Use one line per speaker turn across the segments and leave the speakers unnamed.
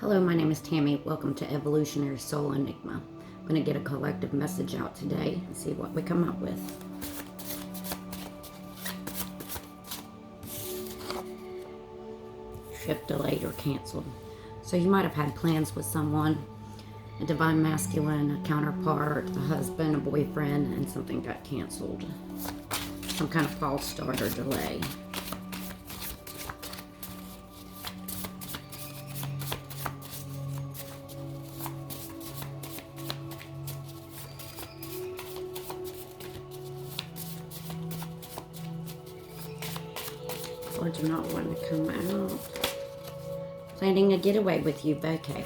Hello, my name is Tammy. Welcome to Evolutionary Soul Enigma. I'm going to get a collective message out today and see what we come up with. Trip delayed or canceled. So you might have had plans with someone, a divine masculine, a counterpart, a husband, a boyfriend, and something got canceled. Some kind of false start or delay. Or do not want to come out. Planning a getaway with you, okay.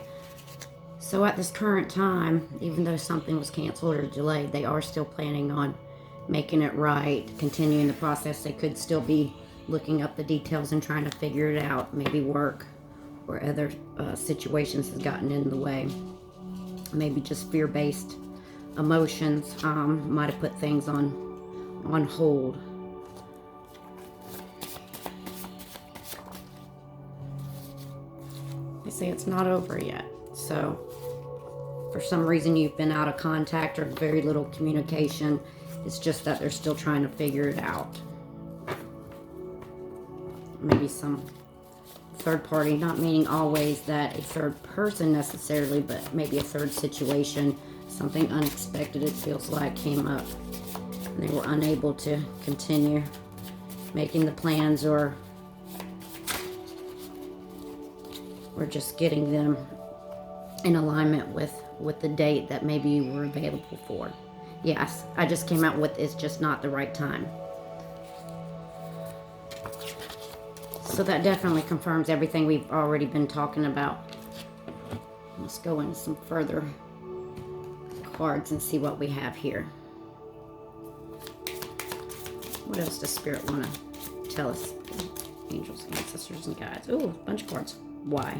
So at this current time, even though something was canceled or delayed, they are still planning on making it right, continuing the process. They could still be looking up the details and trying to figure it out. Maybe work or other situations has gotten in the way. Maybe just fear-based emotions might have put things on hold. They say it's not over yet. So for some reason you've been out of contact or very little communication. It's just that they're still trying to figure it out. Maybe some third party, not meaning always that a third person necessarily, but maybe a third situation, something unexpected it feels like came up. And they were unable to continue making the plans or just getting them in alignment with the date that maybe you were available for. Yes, I just came out with it's just not the right time. So that definitely confirms everything we've already been talking about. Let's go into some further cards and see what we have here. What else does Spirit want to tell us? Angels, ancestors, and guides. Ooh, a bunch of cards. Why?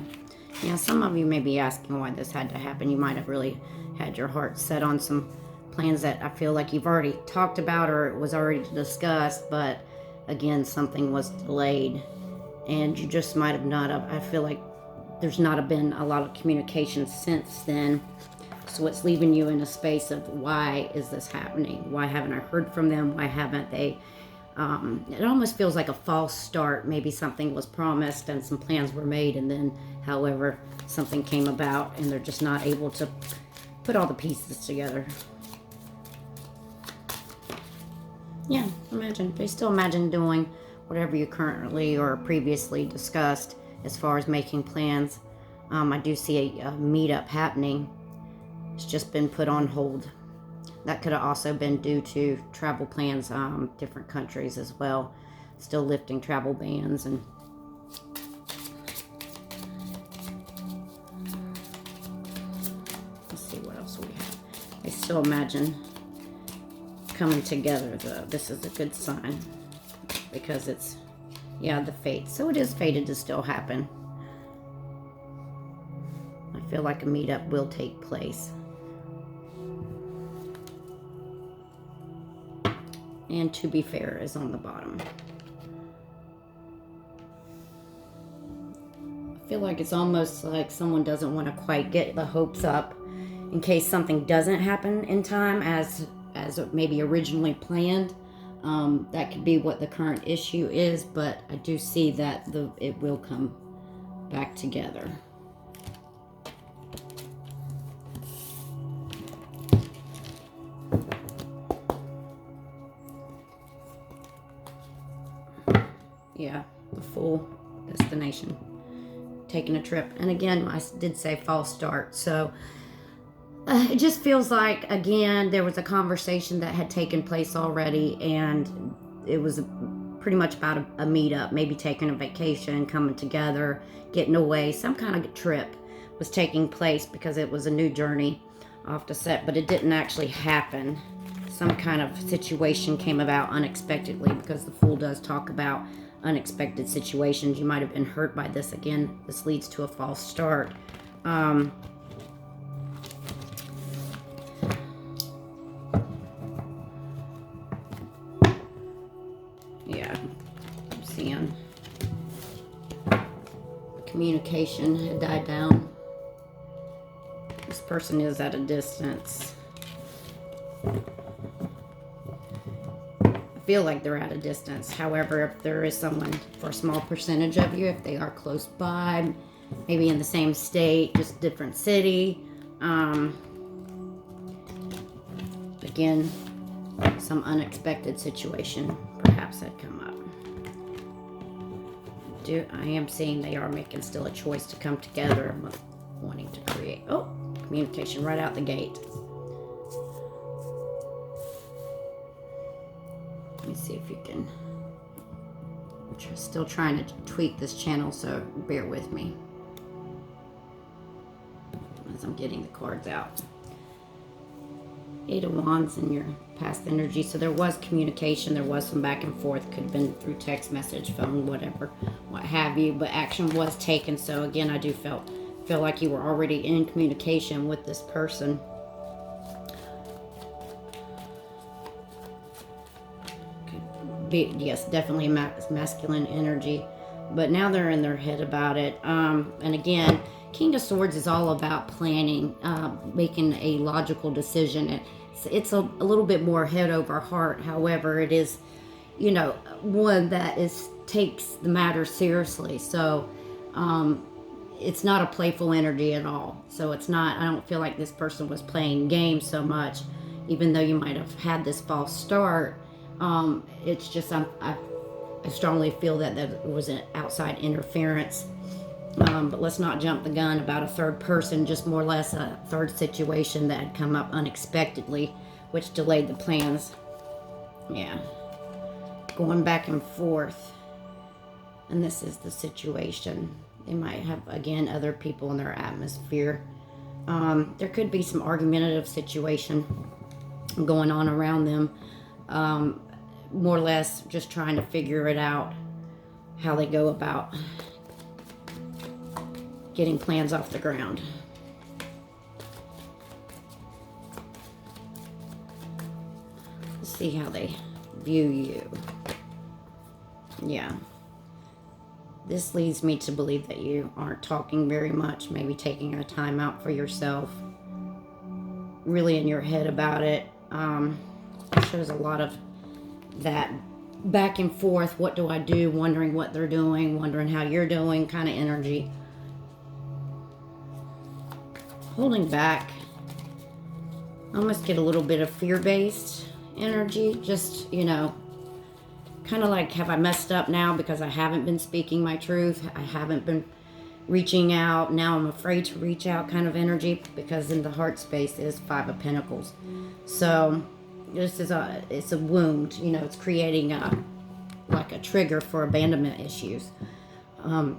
Yeah, some of you may be asking why this had to happen. You might have really had your heart set on some plans that I feel like you've already talked about or it was already discussed, but again, something was delayed and you just might have not have, I feel like there's not been a lot of communication since then. So it's leaving you in a space of why is this happening? Why haven't I heard from them? Why haven't they? It almost feels like a false start. Maybe something was promised and some plans were made and then, however, something came about and they're just not able to put all the pieces together. Yeah, imagine. They still imagine doing whatever you currently or previously discussed as far as making plans. I do see a meetup happening. It's just been put on hold. That could have also been due to travel plans, different countries as well. Still lifting travel bans and let's see what else we have. I still imagine coming together though. This is a good sign because it's, yeah, the fate. So it is fated to still happen. I feel like a meetup will take place. And to be fair is on the bottom. I feel like it's almost like someone doesn't want to quite get the hopes up in case something doesn't happen in time as maybe originally planned. That could be what the current issue is, but I do see that it will come back together. Yeah, the full destination. Taking a trip. And again, I did say false start. So it just feels like, again, there was a conversation that had taken place already. And it was pretty much about a meetup. Maybe taking a vacation, coming together, getting away. Some kind of trip was taking place because it was a new journey off the set. But it didn't actually happen. Some kind of situation came about unexpectedly because the Fool does talk about unexpected situations. You might have been hurt by this. Again, this leads to a false start. Yeah, I'm seeing communication had died down. This person is at a distance. I feel like they're at a distance. However, if there is someone, for a small percentage of you, if they are close by, maybe in the same state, just different city. Again, some unexpected situation perhaps had come up. I am seeing they are making still a choice to come together, wanting to create. Oh, communication right out the gate. Let me see if you can. I'm still trying to tweak this channel, so bear with me as I'm getting the cards out. 8 of Wands in your past energy. So there was communication. There was some back and forth. Could have been through text message, phone, whatever, what have you. But action was taken. So again, I do feel like you were already in communication with this person. Could be, yes, definitely masculine energy. But now they're in their head about it. And again, King of Swords is all about planning, making a logical decision. It's a little bit more head over heart. However, it is, you know, one that takes the matter seriously. So it's not a playful energy at all. So it's not, I don't feel like this person was playing games so much, even though you might have had this false start. It's just, I strongly feel that there was an outside interference. But let's not jump the gun about a third person, just more or less a third situation that had come up unexpectedly, which delayed the plans. Yeah. Going back and forth. And this is the situation. They might have, again, other people in their atmosphere. There could be some argumentative situation going on around them. More or less just trying to figure it out, how they go about getting plans off the ground. Let's see how they view you. Yeah. This leads me to believe that you aren't talking very much, maybe taking a time out for yourself. Really in your head about it. It shows a lot of that back and forth. What do I do? Wondering what they're doing, wondering how you're doing kind of energy. Holding back. I almost get a little bit of fear-based energy. Just, you know, kind of like, have I messed up now because I haven't been speaking my truth? I haven't been reaching out. Now I'm afraid to reach out kind of energy, because in the heart space is 5 of Pentacles. So this is it's a wound, you know, it's creating like a trigger for abandonment issues.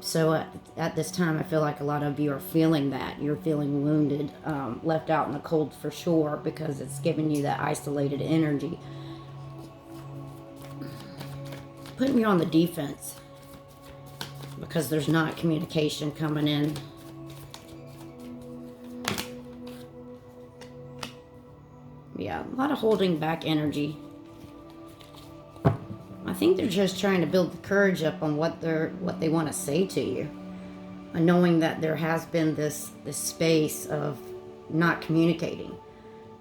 So at this time, I feel like a lot of you are feeling that. You're feeling wounded, left out in the cold for sure, because it's giving you that isolated energy. Putting you on the defense, because there's not communication coming in. Yeah, a lot of holding back energy. I think they're just trying to build the courage up on what they want to say to you, and knowing that there has been this space of not communicating,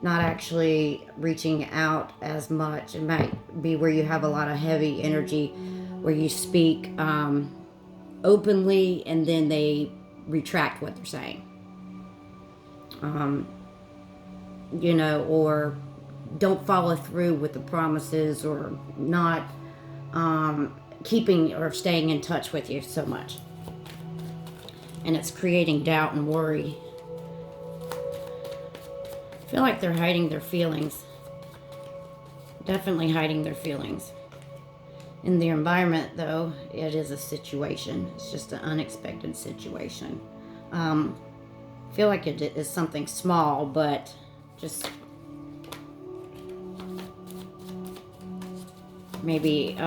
not actually reaching out as much. It might be where you have a lot of heavy energy, where you speak openly and then they retract what they're saying. You know, or don't follow through with the promises, or not keeping or staying in touch with you so much. And it's creating doubt and worry. I feel like they're hiding their feelings. Definitely hiding their feelings. In the environment, though, it is a situation. It's just an unexpected situation. I feel like it is something small, but just maybe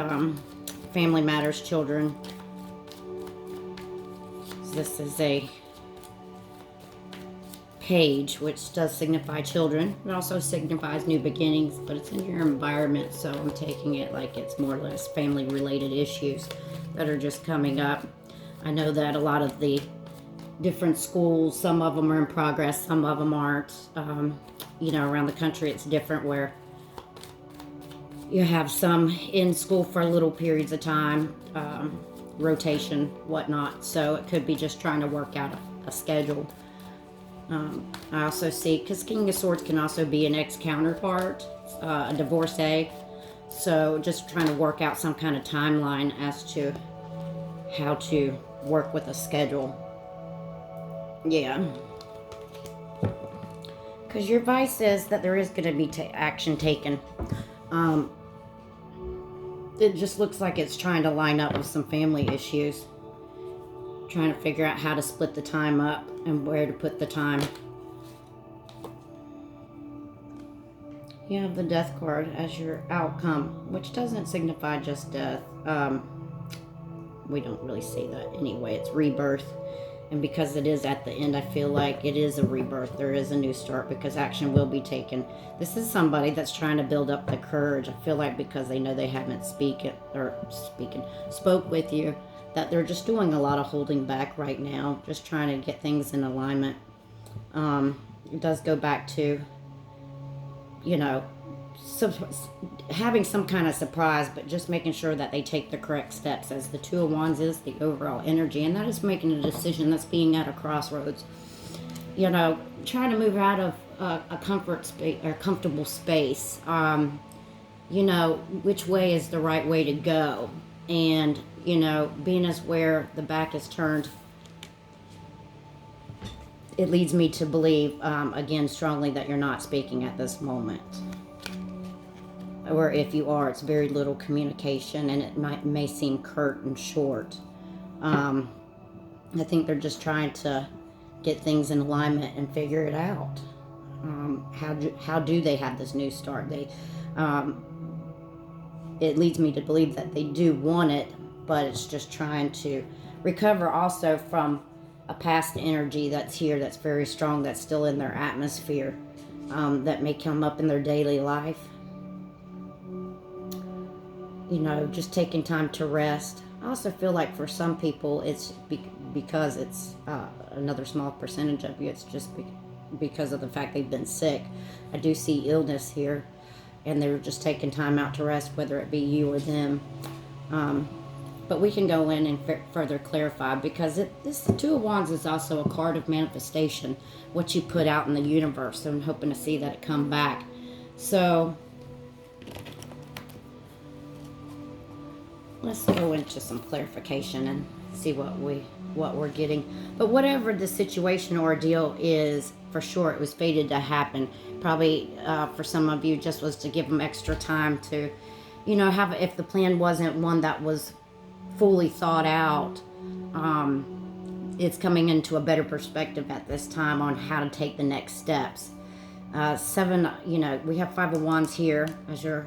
family matters, children. This is a page, which does signify children. It also signifies new beginnings, but it's in your environment, so I'm taking it like it's more or less family related issues that are just coming up. I know that a lot of the different schools. Some of them are in progress, some of them aren't. You know, around the country it's different, where you have some in school for little periods of time, rotation, whatnot. So it could be just trying to work out a schedule. I also see, because King of Swords can also be an ex-counterpart, a divorcee. So just trying to work out some kind of timeline as to how to work with a schedule. Yeah. Because your advice says that there is going to be action taken. It just looks like it's trying to line up with some family issues. Trying to figure out how to split the time up and where to put the time. You have the Death card as your outcome, which doesn't signify just death. We don't really see that anyway. It's rebirth. And because it is at the end, I feel like it is a rebirth. There is a new start because action will be taken. This is somebody that's trying to build up the courage. I feel like because they know they haven't spoke with you, that they're just doing a lot of holding back right now, just trying to get things in alignment. It does go back to, you know, having some kind of surprise, but just making sure that they take the correct steps, as the Two of Wands is the overall energy, and that is making a decision, that's being at a crossroads. You know, trying to move out of a comfort space or comfortable space. You know, which way is the right way to go, and you know, being as where the back is turned, it leads me to believe again strongly that you're not speaking at this moment. Or if you are, it's very little communication, and it may seem curt and short. I think they're just trying to get things in alignment and figure it out. How do they have this new start? It leads me to believe that they do want it, but it's just trying to recover also from a past energy that's here, that's very strong, that's still in their atmosphere, that may come up in their daily life. You know, just taking time to rest. I also feel like for some people, it's because it's another small percentage of you, it's just because of the fact they've been sick. I do see illness here, and they're just taking time out to rest, whether it be you or them. But we can go in and further clarify, because this Two of Wands is also a card of manifestation, what you put out in the universe. So I'm hoping to see that it come back. So let's go into some clarification and see what we're getting. But whatever the situation or ordeal is, for sure it was fated to happen. Probably for some of you just was to give them extra time to, you know, have, if the plan wasn't one that was fully thought out, it's coming into a better perspective at this time on how to take the next steps. Seven, you know, we have Five of Wands here as your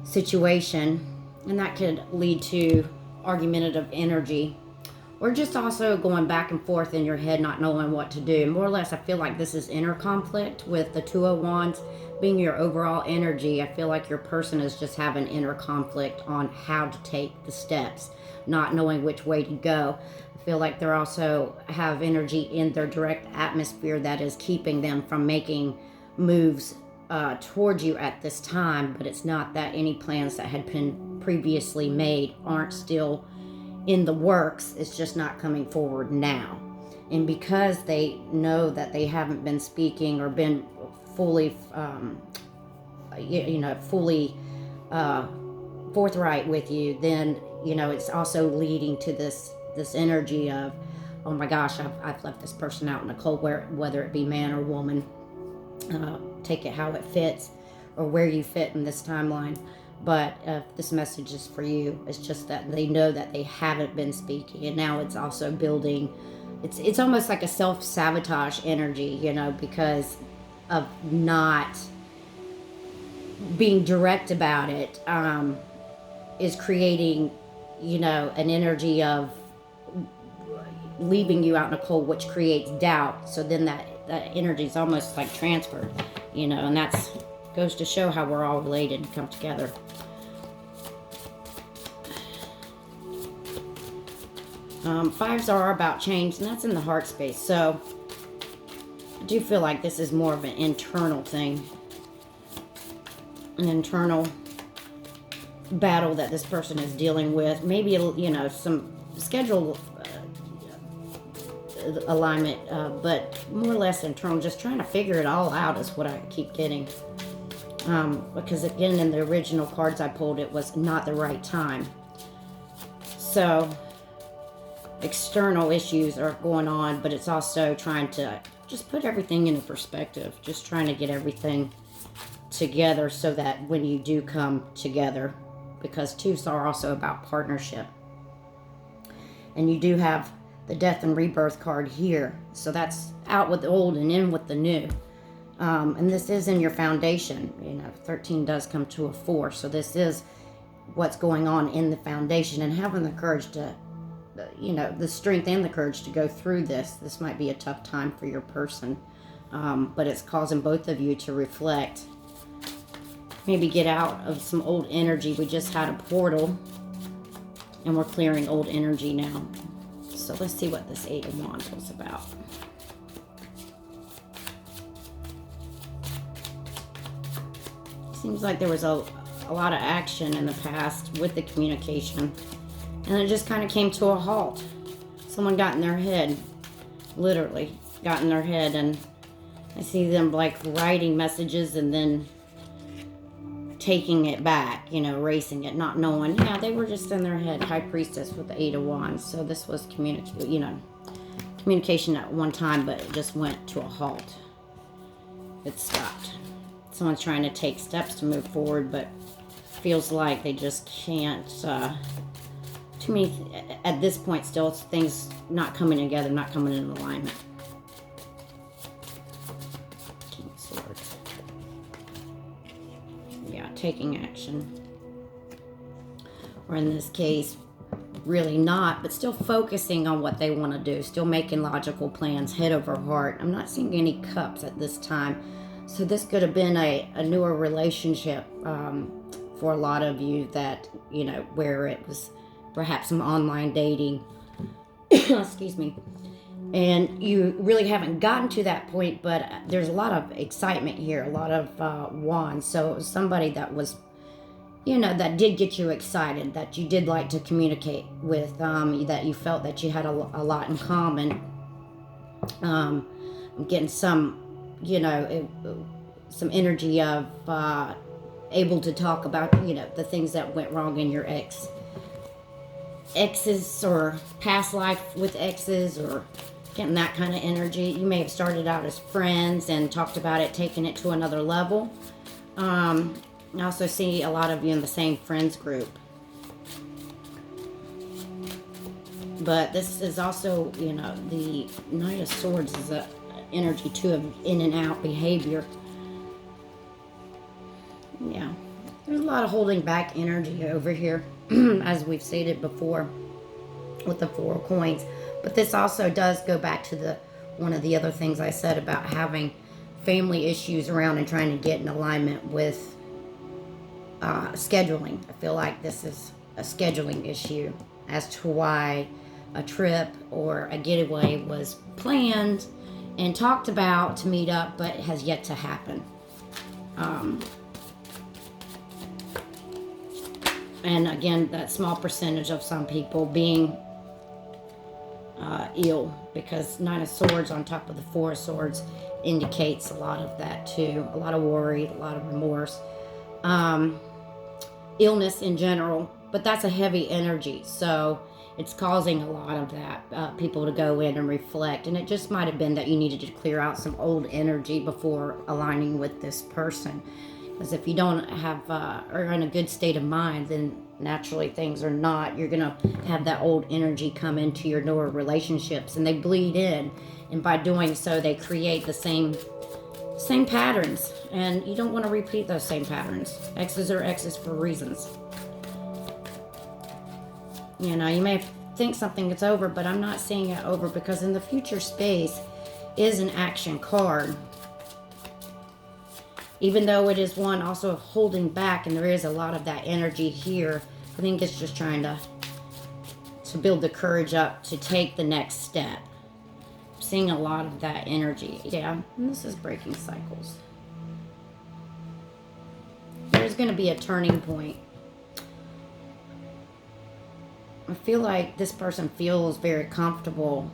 situation. And that could lead to argumentative energy, or just also going back and forth in your head, not knowing what to do. More or less, I feel like this is inner conflict with the Two of Wands being your overall energy. I feel like your person is just having inner conflict on how to take the steps, not knowing which way to go. I feel like they're also have energy in their direct atmosphere that is keeping them from making moves towards you at this time. But it's not that any plans that had been previously made aren't still in the works, it's just not coming forward now. And because they know that they haven't been speaking or been fully fully forthright with you, then you know it's also leading to this energy of, oh my gosh, I've left this person out in the cold, whether it be man or woman. Take it how it fits, or where you fit in this timeline. But this message is for you. It's just that they know that they haven't been speaking, and now it's also building. It's almost like a self-sabotage energy, you know, because of not being direct about it, is creating, you know, an energy of leaving you out in the cold, which creates doubt. So then that energy is almost like transferred, you know, and that's goes to show how we're all related and come together. Fives are about change, and that's in the heart space. So I do feel like this is more of an internal thing, an internal battle that this person is dealing with. Maybe, you know, some schedule alignment, but more or less internal, just trying to figure it all out is what I keep getting. Because again, in the original cards I pulled, it was not the right time. So external issues are going on, but it's also trying to just put everything into perspective, just trying to get everything together so that when you do come together, because twos are also about partnership. And you do have the death and rebirth card here, so that's out with the old and in with the new. And this is in your foundation. You know, 13 does come to a 4, so this is what's going on in the foundation, and having the courage to, you know, the strength and the courage to go through this. This might be a tough time for your person, but it's causing both of you to reflect. Maybe get out of some old energy. We just had a portal, and we're clearing old energy now. So let's see what this 8 of Wands was about. Seems like there was a lot of action in the past with the communication, and it just kind of came to a halt. Someone got in their head, literally got in their head, and I see them like writing messages and then taking it back, you know, erasing it, not knowing. Yeah, they were just in their head. High Priestess with the 8 of Wands. So this was communication at one time, but it just went to a halt. It stopped. Someone's trying to take steps to move forward, but feels like they just can't. Too many, at this point still, it's things not coming together, not coming in alignment. King of Swords. Yeah, taking action. Or in this case, really not, but still focusing on what they want to do. Still making logical plans, head over heart. I'm not seeing any cups at this time. So this could have been a newer relationship for a lot of you that, you know, where it was perhaps some online dating. Excuse me. And you really haven't gotten to that point, but there's a lot of excitement here, a lot of wands. So it was somebody that was, you know, that did get you excited, that you did like to communicate with, that you felt that you had a lot in common. I'm getting some, you know, some energy of able to talk about, you know, the things that went wrong in your exes or past life with exes, or getting that kind of energy. You may have started out as friends and talked about it, taking it to another level. I also see a lot of you in the same friends group. But this is also, you know, the Knight of Swords is a energy too of in and out behavior. Yeah, there's a lot of holding back energy over here, as we've stated before with the 4 of Coins. But this also does go back to the one of the other things I said about having family issues around and trying to get in alignment with scheduling. I feel like this is a scheduling issue as to why a trip or a getaway was planned and talked about to meet up, but has yet to happen. And again, that small percentage of some people being ill, because 9 of Swords on top of the 4 of Swords indicates a lot of that too. A lot of worry, a lot of remorse. Illness in general, but that's a heavy energy. So it's causing a lot of that, people to go in and reflect. And it just might have been that you needed to clear out some old energy before aligning with this person. Because if you don't have, are in a good state of mind, then naturally things are not. You're going to have that old energy come into your newer relationships, and they bleed in. And by doing so, they create the same patterns. And you don't want to repeat those same patterns. Exes are exes for reasons. You know, you may think something is over, but I'm not seeing it over, because in the future space is an action card. Even though it is one also of holding back, and there is a lot of that energy here, I think it's just trying to to build the courage up to take the next step. Seeing a lot of that energy. Yeah, and this is breaking cycles. There's going to be a turning point. I feel like this person feels very comfortable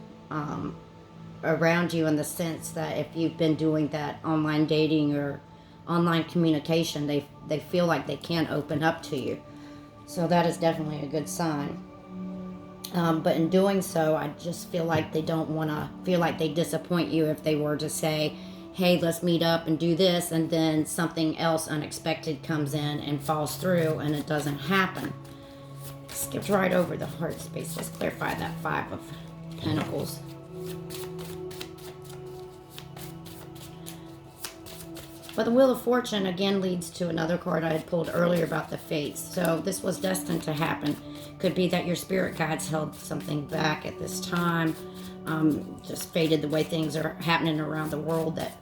around you, in the sense that if you've been doing that online dating or online communication, they feel like they can open up to you. So that is definitely a good sign. But in doing so, I just feel like they don't want to feel like they disappoint you if they were to say, hey, let's meet up and do this, and then something else unexpected comes in and falls through and it doesn't happen. Skipped right over the heart space. Let's clarify that 5 of Pentacles. But the Wheel of Fortune again leads to another card I had pulled earlier about the fates. So this was destined to happen. Could be that your spirit guides held something back at this time. Just fated the way things are happening around the world, that,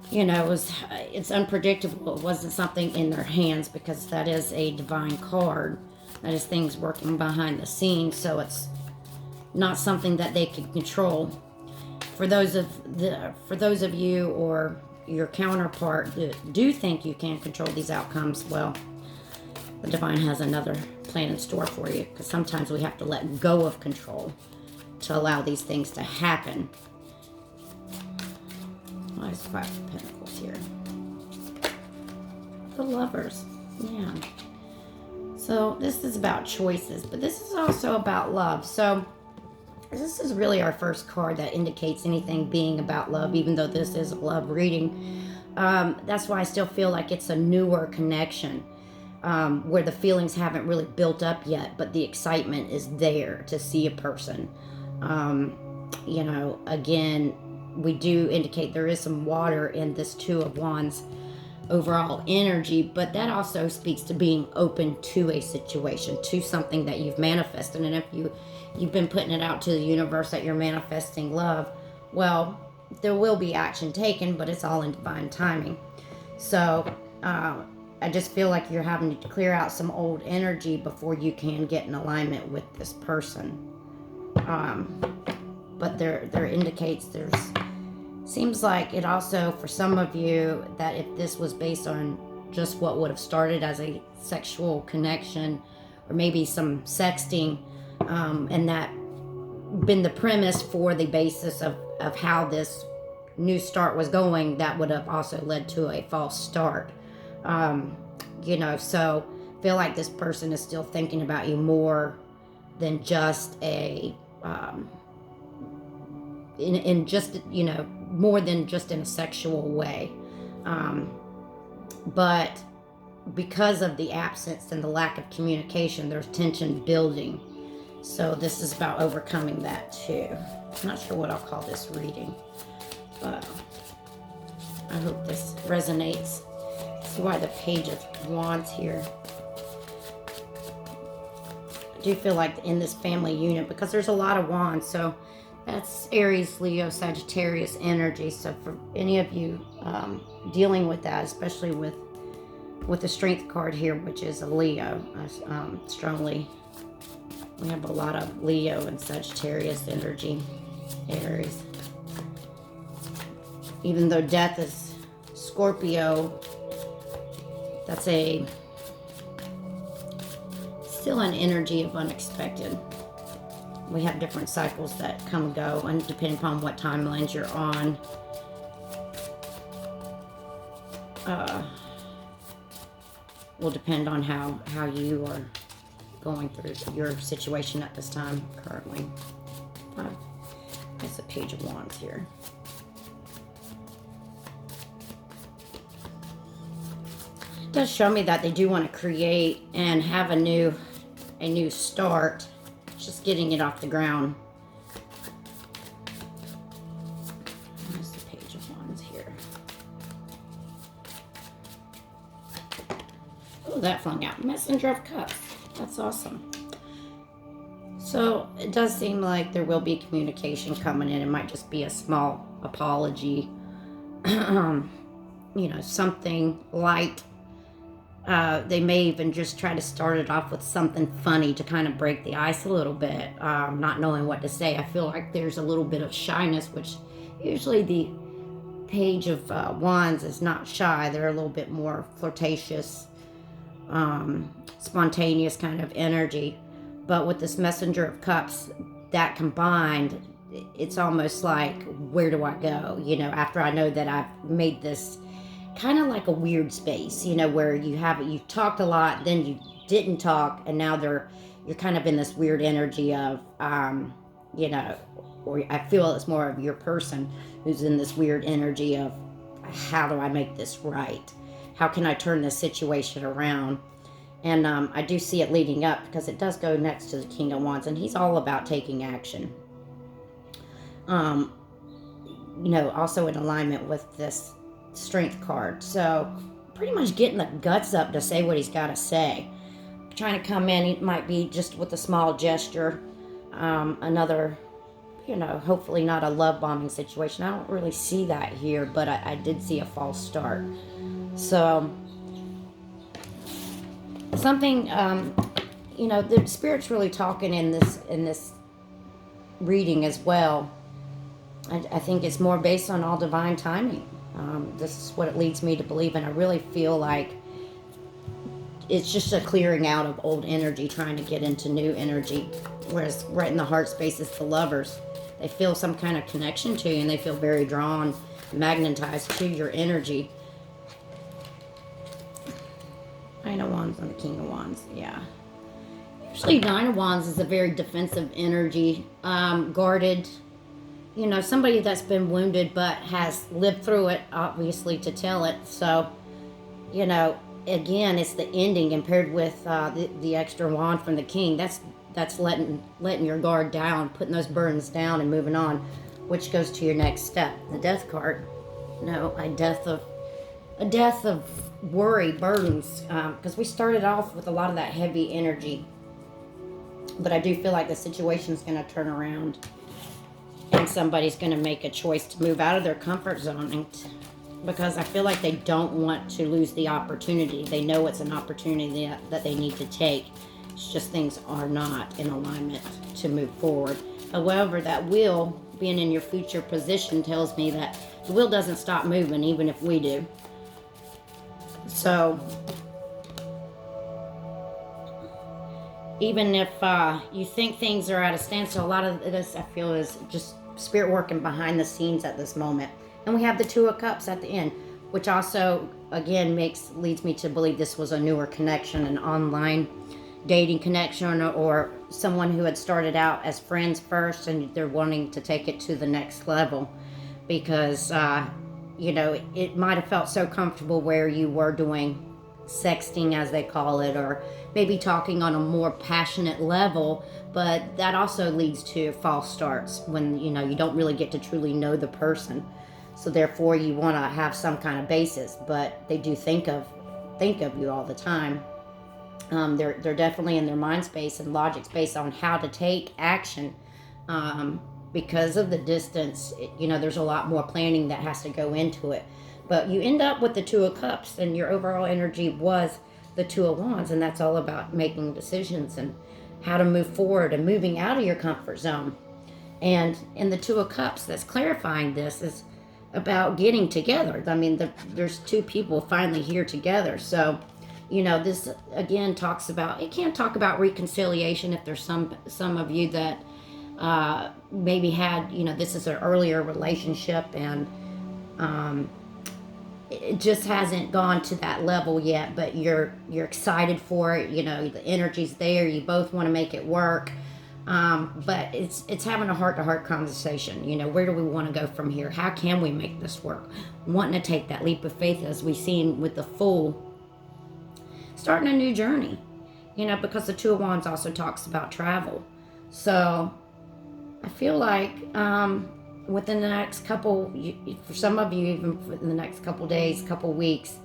you know, it's unpredictable. It wasn't something in their hands, because that is a divine card. That is things working behind the scenes. So it's not something that they can control. For those of you or your counterpart that do think you can control these outcomes, well, the divine has another plan in store for you, because sometimes we have to let go of control to allow these things to happen. Why is 5 of Pentacles here? The Lovers. Yeah. So this is about choices, but this is also about love. So this is really our first card that indicates anything being about love, even though this is a love reading. That's why I still feel like it's a newer connection, where the feelings haven't really built up yet, but the excitement is there to see a person. You know, again, we do indicate there is some water in this 2 of Wands overall energy, but that also speaks to being open to a situation, to something that you've manifested. And if you've been putting it out to the universe that you're manifesting love, well, there will be action taken, but it's all in divine timing. So I just feel like you're having to clear out some old energy before you can get in alignment with this person. But there indicates seems like it also, for some of you, that if this was based on just what would have started as a sexual connection, or maybe some sexting, and that been the premise for the basis of how this new start was going, that would have also led to a false start. You know, so feel like this person is still thinking about you more than just in just, you know, more than just in a sexual way. But because of the absence and the lack of communication, there's tension building. So this is about overcoming that too. I'm not sure what I'll call this reading, but I hope this resonates. See why the Page of Wands here. I do feel like in this family unit, because there's a lot of wands, so that's Aries, Leo, Sagittarius energy. So for any of you dealing with that, especially with the Strength card here, which is a Leo, strongly, we have a lot of Leo and Sagittarius energy, Aries. Even though Death is Scorpio, that's still an energy of unexpected. We have different cycles that come and go, and depending upon what timelines you're on. Will depend on how you are going through your situation at this time currently. That's the Page of Wands here. It does show me that they do want to create and have a new start. Just getting it off the ground. There's the Page of Wands here. Oh, that flung out. Messenger of Cups. That's awesome. So it does seem like there will be communication coming in. It might just be a small apology. You know, something light. They may even just try to start it off with something funny to kind of break the ice a little bit, not knowing what to say. I feel like there's a little bit of shyness, which usually the Page of Wands is not shy. They're a little bit more flirtatious, spontaneous kind of energy. But with this Messenger of Cups, that combined, it's almost like, where do I go? After I know that I've made this kind of like a weird space, where you've talked a lot, then you didn't talk, and now you're kind of in this weird energy of, or I feel it's more of your person who's in this weird energy of, how do I make this right? How can I turn this situation around? And I do see it leading up, because it does go next to the King of Wands, and he's all about taking action. Also in alignment with this Strength card. So pretty much getting the guts up to say what he's got to say. Trying to come in, it might be just with a small gesture. Another, hopefully not a love bombing situation. I don't really see that here, but I did see a false start. So something, the Spirit's really talking in this reading as well. I think it's more based on all divine timing. This is what it leads me to believe, and I really feel like it's just a clearing out of old energy, trying to get into new energy. Whereas right in the heart space is the Lovers. They feel some kind of connection to you, and they feel very drawn, magnetized to your energy. Nine of Wands and the King of Wands, yeah. Usually Nine of Wands is a very defensive energy, guarded. Somebody that's been wounded but has lived through it, obviously, to tell it. So, again, it's the ending, and paired with the extra wand from the King. That's letting your guard down, putting those burdens down, and moving on, which goes to your next step. The Death card. A death of worry, burdens, because we started off with a lot of that heavy energy. But I do feel like the situation is going to turn around, and somebody's going to make a choice to move out of their comfort zone, because I feel like they don't want to lose the opportunity. They know it's an opportunity that they need to take. It's just things are not in alignment to move forward. However, that wheel being in your future position tells me that the wheel doesn't stop moving, even if we do. So even if you think things are at a standstill, a lot of this I feel is just Spirit working behind the scenes at this moment. And we have the Two of Cups at the end, which also again leads me to believe this was a newer connection, an online dating connection, or someone who had started out as friends first and they're wanting to take it to the next level, because it might have felt so comfortable where you were doing sexting, as they call it, or maybe talking on a more passionate level, but that also leads to false starts when you don't really get to truly know the person. So therefore you want to have some kind of basis, but they do think of you all the time. They're definitely in their mind space and logic space on how to take action. Because of the distance, there's a lot more planning that has to go into it. But you end up with the Two of Cups, and your overall energy was the Two of Wands, and that's all about making decisions and how to move forward and moving out of your comfort zone. And in the Two of Cups, that's clarifying this, is about getting together. I mean, there's two people finally here together. So, this again talks about, it can talk about reconciliation if there's some of you that maybe had, this is an earlier relationship, and it just hasn't gone to that level yet, but you're excited for it. The energy's there. You both want to make it work. But it's having a heart-to-heart conversation. Where do we want to go from here? How can we make this work? Wanting to take that leap of faith, as we've seen with the Fool, starting a new journey. Because the Two of Wands also talks about travel. So I feel like within the next couple, for some of you, even in the next couple days, couple weeks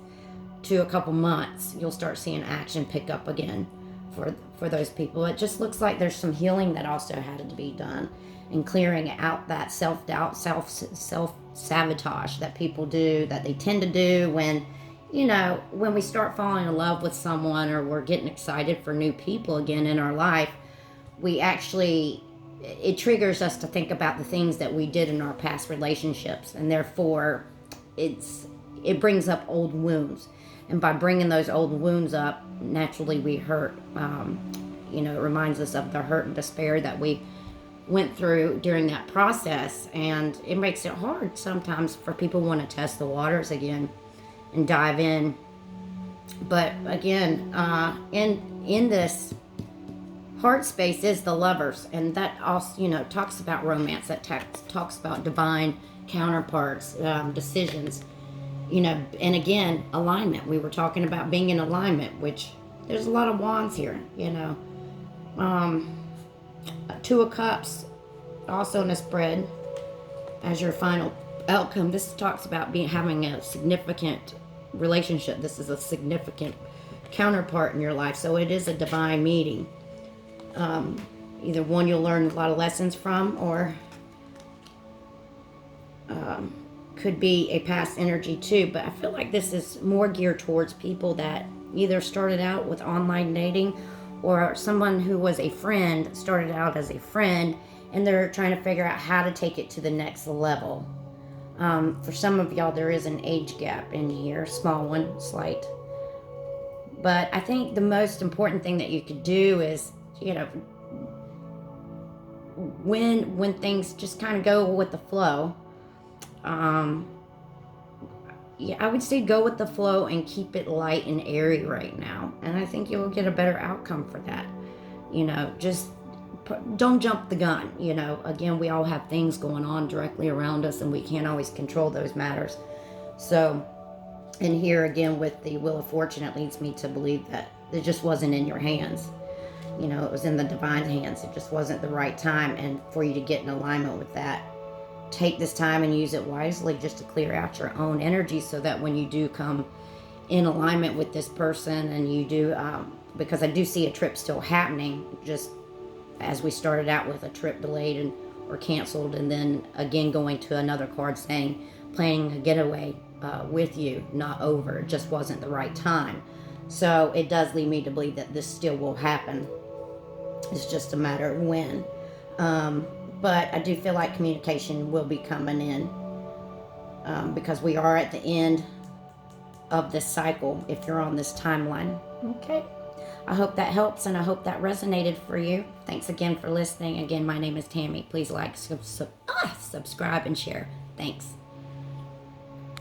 to a couple months, you'll start seeing action pick up again for those people. It just looks like there's some healing that also had to be done, and clearing out that self-doubt, self-sabotage that people do, that they tend to do when you know, when we start falling in love with someone or we're getting excited for new people again in our life, we actually, it triggers us to think about the things that we did in our past relationships, and therefore it brings up old wounds, and by bringing those old wounds up, naturally we hurt. You know, it reminds us of the hurt and despair that we went through during that process, and it makes it hard sometimes for people who want to test the waters again and dive in. But again, in this heart space is the Lovers, and that also, you know, talks about romance. That talks about divine counterparts, decisions, you know, and again, alignment. We were talking about being in alignment, which there's a lot of wands here, you know. Two of Cups also in a spread as your final outcome. This talks about having a significant relationship. This is a significant counterpart in your life, so it is a divine meeting. Either one you'll learn a lot of lessons from, or could be a past energy too. But I feel like this is more geared towards people that either started out with online dating, or someone who was a friend, started out as a friend, and they're trying to figure out how to take it to the next level. For some of y'all, there is an age gap in here, small one, slight. But I think the most important thing that you could do is, you know, when things just kind of go with the flow, yeah, I would say go with the flow and keep it light and airy right now. And I think you'll get a better outcome for that. You know, just don't jump the gun. You know, again, we all have things going on directly around us, and we can't always control those matters. So, and here again with the Wheel of Fortune, it leads me to believe that it just wasn't in your hands. You know, it was in the divine hands. It just wasn't the right time. And for you to get in alignment with that, take this time and use it wisely just to clear out your own energy, so that when you do come in alignment with this person, and you do, because I do see a trip still happening, just as we started out with a trip delayed or canceled, and then again going to another card saying planning a getaway with you, not over. It just wasn't the right time. So it does lead me to believe that this still will happen. It's just a matter of when. But I do feel like communication will be coming in, because we are at the end of this cycle if you're on this timeline. Okay. I hope that helps, and I hope that resonated for you. Thanks again for listening. Again, my name is Tammy. Please like, subscribe, and share. Thanks.